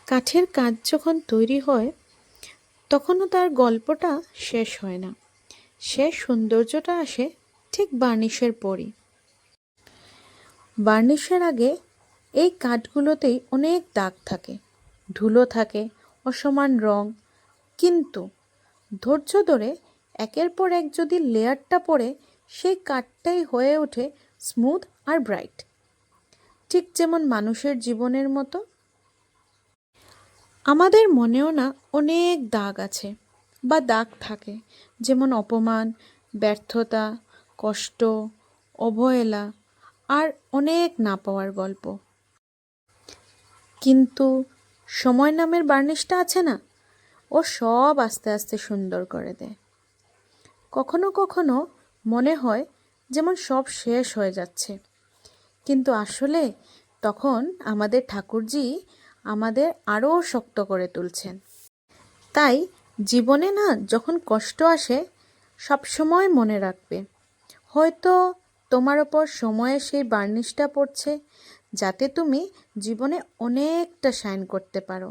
কাঠের কাজ যখন তৈরি হয় তখনও তার গল্পটা শেষ হয় না। শেষ সৌন্দর্যটা আসে ঠিক বার্নিশের পরই। বার্নিশের আগে এই কাঠগুলোতেই অনেক দাগ থাকে, ধুলো থাকে, অসমান রং। কিন্তু ধৈর্য ধরে একের পর এক যদি লেয়ারটা পড়ে, সেই কাঠটাই হয়ে ওঠে স্মুথ আর ব্রাইট। ঠিক যেমন মানুষের জীবনের মতো আমাদের মনেও না অনেক দাগ আছে বা দাগ থাকে, যেমন অপমান, ব্যর্থতা, কষ্ট, অবহেলা আর অনেক না পাওয়ার গল্প। কিন্তু সময় নামের বার্নিশটা আছে না, ও সব আস্তে আস্তে সুন্দর করে দেয়। কখনো কখনো মনে হয় যেমন সব শেষ হয়ে যাচ্ছে, কিন্তু আসলে তখন আমাদের ঠাকুরজি আমাদের আরও শক্ত করে তুলছেন। তাই জীবনে না যখন কষ্ট আসে, সব সময় মনে রাখবে, হয়তো তোমার ওপর সময়ে সেই বার্নিশটা পড়ছে, যাতে তুমি জীবনে অনেকটা শাইন করতে পারো।